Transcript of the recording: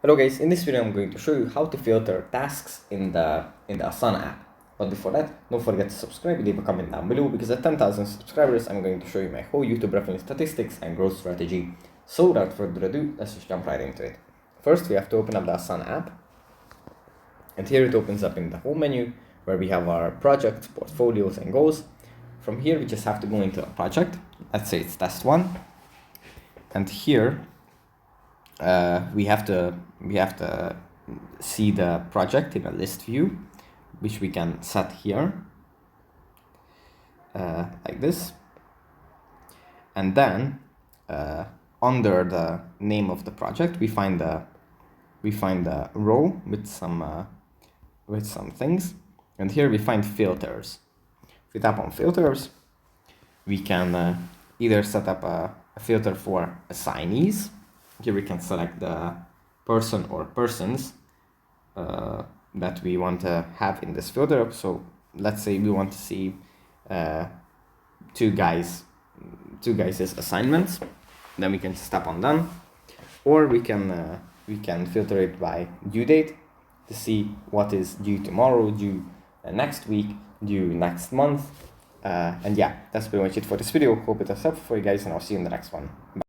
Hello guys, in this video I'm going to show you how to filter tasks in the Asana app. But before that, don't forget to subscribe, leave a comment down below, because at 10,000 subscribers I'm going to show you my whole YouTube revenue statistics and growth strategy. So without further ado, let's just jump right into it. First we have to open up the Asana app, and here it opens up in the home menu where we have our projects, portfolios and goals. From here we just have to go into a project. Let's say it's test 1, and here we have to see the project in a list view, which we can set here like this, and then under the name of the project we find the row with some things, and here we find filters. If we tap on filters, we can either set up a filter for assignees. Here we can select the person or persons that we want to have in this filter. So let's say we want to see two guys' assignments. Then we can just tap on done, or we can filter it by due date to see what is due tomorrow, due next week, due next month. And yeah, that's pretty much it for this video. Hope it was helpful for you guys, and I'll see you in the next one. Bye.